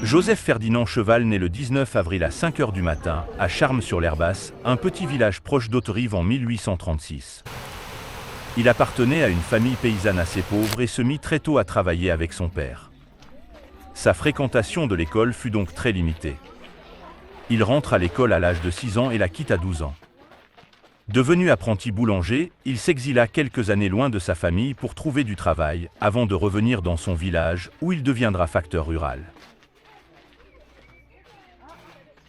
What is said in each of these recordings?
Joseph Ferdinand Cheval naît le 19 avril à 5 heures du matin, à Charmes-sur-l'Herbasse, un petit village proche d'Hauterive en 1836. Il appartenait à une famille paysanne assez pauvre et se mit très tôt à travailler avec son père. Sa fréquentation de l'école fut donc très limitée. Il rentre à l'école à l'âge de 6 ans et la quitte à 12 ans. Devenu apprenti boulanger, il s'exila quelques années loin de sa famille pour trouver du travail, avant de revenir dans son village, où il deviendra facteur rural.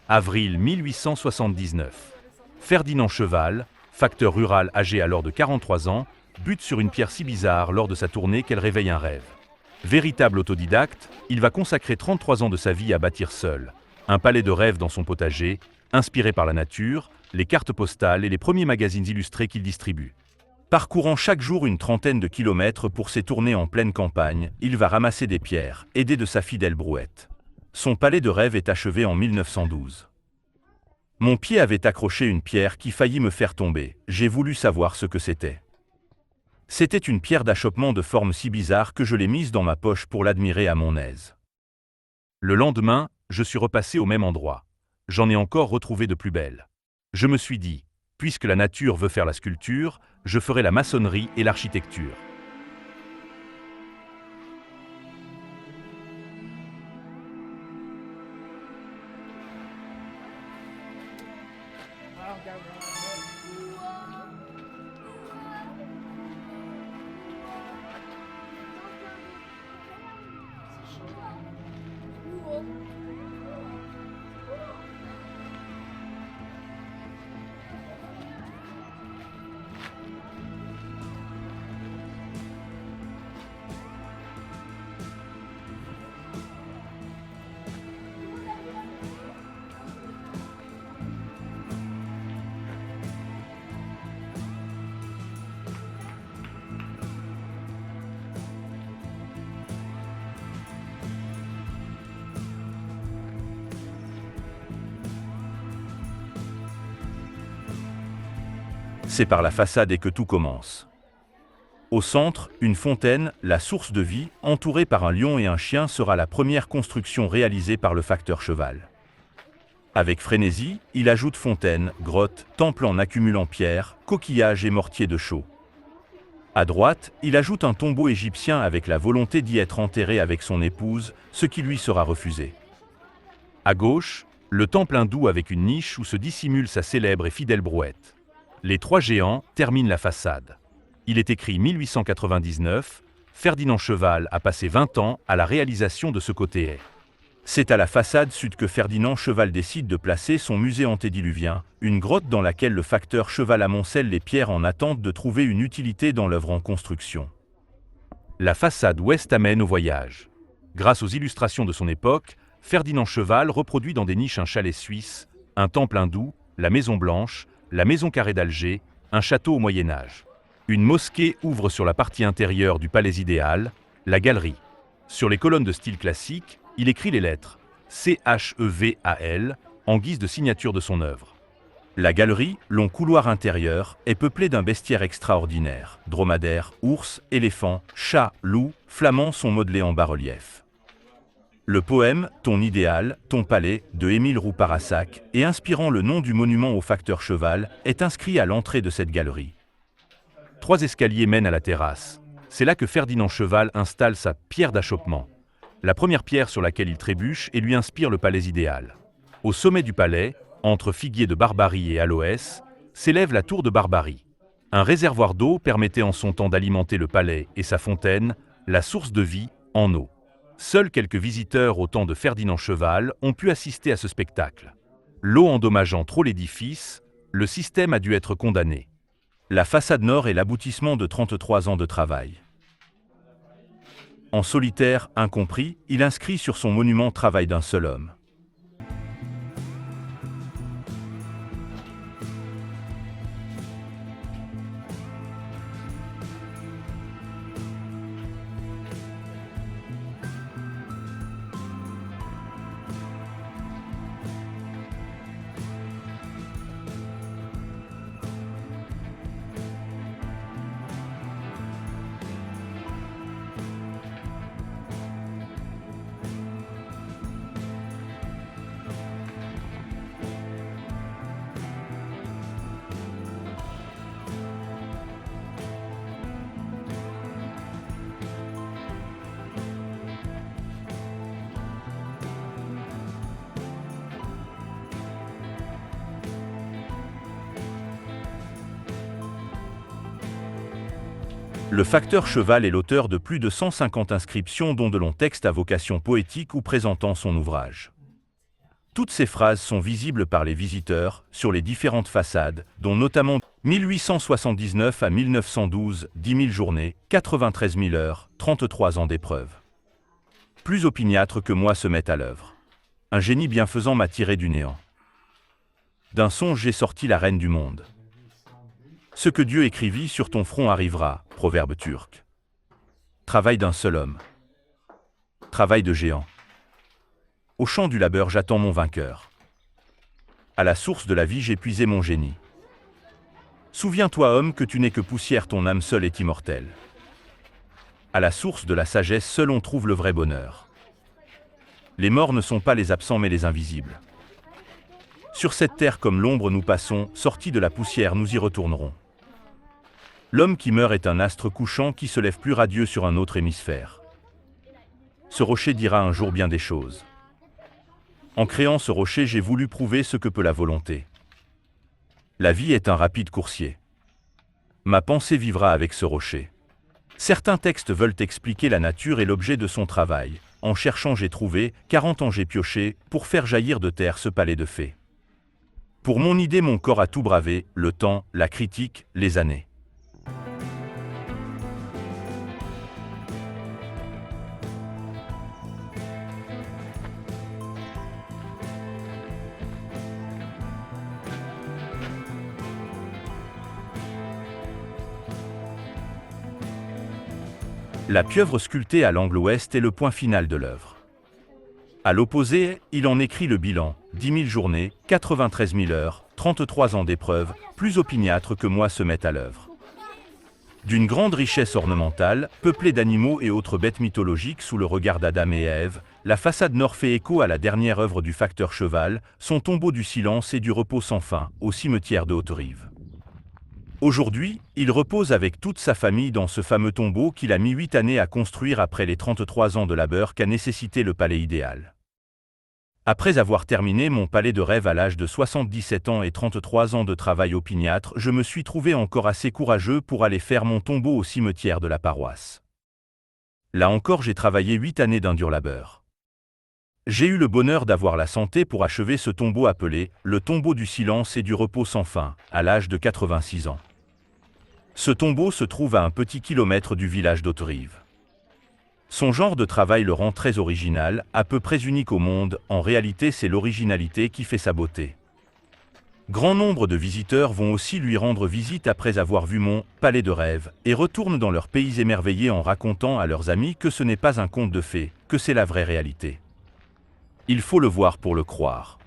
Avril 1879. Ferdinand Cheval, facteur rural âgé alors de 43 ans, bute sur une pierre si bizarre lors de sa tournée qu'elle réveille un rêve. Véritable autodidacte, il va consacrer 33 ans de sa vie à bâtir seul un palais de rêve dans son potager, inspiré par la nature, les cartes postales et les premiers magazines illustrés qu'il distribue. Parcourant chaque jour une trentaine de kilomètres pour ses tournées en pleine campagne, il va ramasser des pierres, aidé de sa fidèle brouette. Son palais de rêve est achevé en 1912. Mon pied avait accroché une pierre qui faillit me faire tomber, j'ai voulu savoir ce que c'était. C'était une pierre d'achoppement de forme si bizarre que je l'ai mise dans ma poche pour l'admirer à mon aise. Le lendemain, je suis repassé au même endroit. J'en ai encore retrouvé de plus belles. Je me suis dit, puisque la nature veut faire la sculpture, je ferai la maçonnerie et l'architecture. C'est par la façade et que tout commence. Au centre, une fontaine, la source de vie, entourée par un lion et un chien sera la première construction réalisée par le facteur Cheval. Avec frénésie, il ajoute fontaine, grotte, temple en accumulant pierres, coquillages et mortiers de chaux. À droite, il ajoute un tombeau égyptien avec la volonté d'y être enterré avec son épouse, ce qui lui sera refusé. À gauche, le temple hindou avec une niche où se dissimule sa célèbre et fidèle brouette. Les trois géants terminent la façade. Il est écrit 1899, Ferdinand Cheval a passé 20 ans à la réalisation de ce côté. C'est à la façade sud que Ferdinand Cheval décide de placer son musée antédiluvien, une grotte dans laquelle le facteur Cheval amoncelle les pierres en attente de trouver une utilité dans l'œuvre en construction. La façade ouest amène au voyage. Grâce aux illustrations de son époque, Ferdinand Cheval reproduit dans des niches un chalet suisse, un temple hindou, la Maison Blanche, la maison carrée d'Alger, un château au Moyen-Âge. Une mosquée ouvre sur la partie intérieure du palais idéal, la galerie. Sur les colonnes de style classique, il écrit les lettres CHEVAL en guise de signature de son œuvre. La galerie, long couloir intérieur, est peuplée d'un bestiaire extraordinaire. Dromadaires, ours, éléphants, chats, loups, flamands sont modelés en bas-relief. Le poème « Ton idéal, ton palais » de Émile Rouparassac, et inspirant le nom du monument au facteur Cheval, est inscrit à l'entrée de cette galerie. 3 escaliers mènent à la terrasse. C'est là que Ferdinand Cheval installe sa pierre d'achoppement. La première pierre sur laquelle il trébuche et lui inspire le palais idéal. Au sommet du palais, entre figuiers de Barbarie et aloès, s'élève la tour de Barbarie. Un réservoir d'eau permettait en son temps d'alimenter le palais et sa fontaine, la source de vie, en eau. Seuls quelques visiteurs au temps de Ferdinand Cheval ont pu assister à ce spectacle. L'eau endommageant trop l'édifice, le système a dû être condamné. La façade nord est l'aboutissement de 33 ans de travail. En solitaire, incompris, il inscrit sur son monument « Travail d'un seul homme ». Le facteur cheval est l'auteur de plus de 150 inscriptions dont de longs textes à vocation poétique ou présentant son ouvrage. Toutes ces phrases sont visibles par les visiteurs sur les différentes façades, dont notamment 1879 à 1912, 10 000 journées, 93 000 heures, 33 ans d'épreuve. Plus opiniâtre que moi se met à l'œuvre. Un génie bienfaisant m'a tiré du néant. D'un songe j'ai sorti la reine du monde. Ce que Dieu écrivit sur ton front arrivera, proverbe turc. Travail d'un seul homme. Travail de géant. Au champ du labeur j'attends mon vainqueur. À la source de la vie j'ai puisé mon génie. Souviens-toi homme que tu n'es que poussière, ton âme seule est immortelle. À la source de la sagesse seul on trouve le vrai bonheur. Les morts ne sont pas les absents mais les invisibles. Sur cette terre comme l'ombre nous passons, sortis de la poussière nous y retournerons. L'homme qui meurt est un astre couchant qui se lève plus radieux sur un autre hémisphère. Ce rocher dira un jour bien des choses. En créant ce rocher j'ai voulu prouver ce que peut la volonté. La vie est un rapide coursier. Ma pensée vivra avec ce rocher. Certains textes veulent expliquer la nature et l'objet de son travail. En cherchant j'ai trouvé, 40 ans j'ai pioché, pour faire jaillir de terre ce palais de fées. Pour mon idée mon corps a tout bravé, le temps, la critique, les années. La pieuvre sculptée à l'angle ouest est le point final de l'œuvre. À l'opposé, il en écrit le bilan, 10 000 journées, 93 000 heures, 33 ans d'épreuve, plus opiniâtre que moi se met à l'œuvre. D'une grande richesse ornementale, peuplée d'animaux et autres bêtes mythologiques sous le regard d'Adam et Ève, la façade nord fait écho à la dernière œuvre du facteur cheval, son tombeau du silence et du repos sans fin, au cimetière de Haute-Rive. Aujourd'hui, il repose avec toute sa famille dans ce fameux tombeau qu'il a mis 8 années à construire après les 33 ans de labeur qu'a nécessité le palais idéal. Après avoir terminé mon palais de rêve à l'âge de 77 ans et 33 ans de travail opiniâtre, je me suis trouvé encore assez courageux pour aller faire mon tombeau au cimetière de la paroisse. Là encore j'ai travaillé 8 années d'un dur labeur. J'ai eu le bonheur d'avoir la santé pour achever ce tombeau appelé « le tombeau du silence et du repos sans fin » à l'âge de 86 ans. Ce tombeau se trouve à un petit kilomètre du village d'Haute-Rive. Son genre de travail le rend très original, à peu près unique au monde, en réalité c'est l'originalité qui fait sa beauté. Grand nombre de visiteurs vont aussi lui rendre visite après avoir vu mon « palais de rêve » et retournent dans leur pays émerveillés en racontant à leurs amis que ce n'est pas un conte de fées, que c'est la vraie réalité. Il faut le voir pour le croire.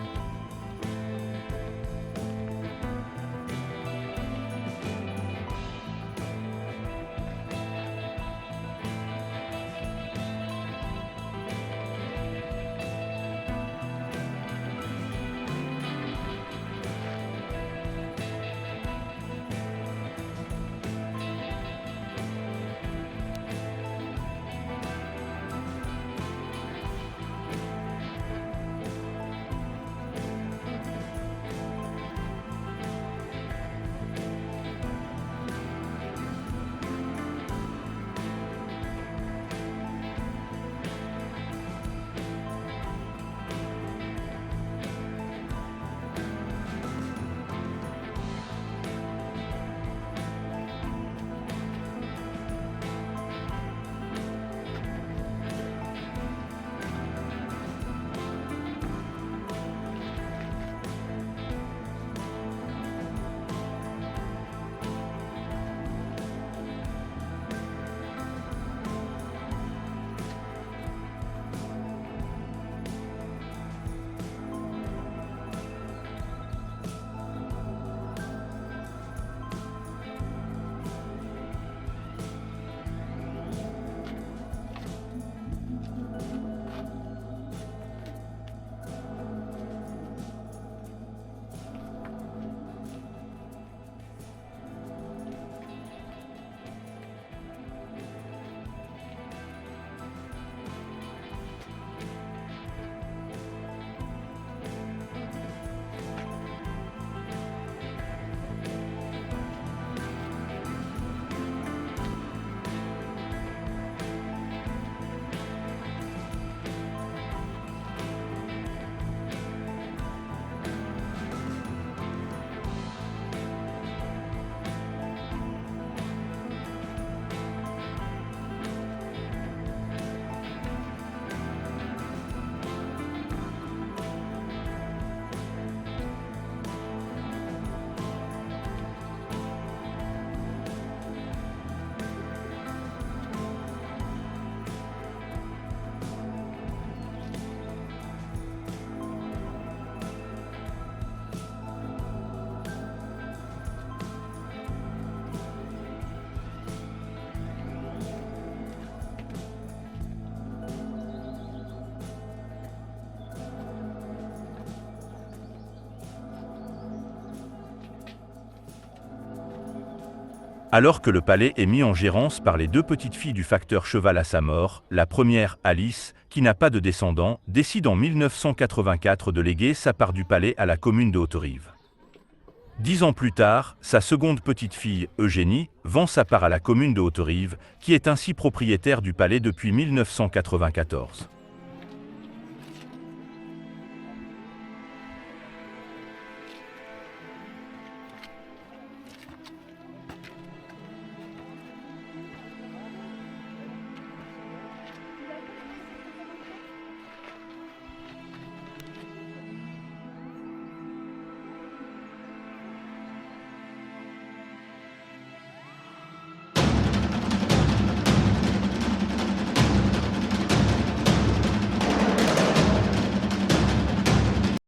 Alors que le palais est mis en gérance par les deux petites filles du facteur Cheval à sa mort, la première, Alice, qui n'a pas de descendants, décide en 1984 de léguer sa part du palais à la commune de Haute-Rive. 10 ans plus tard, sa seconde petite fille, Eugénie, vend sa part à la commune de Haute-Rive, qui est ainsi propriétaire du palais depuis 1994.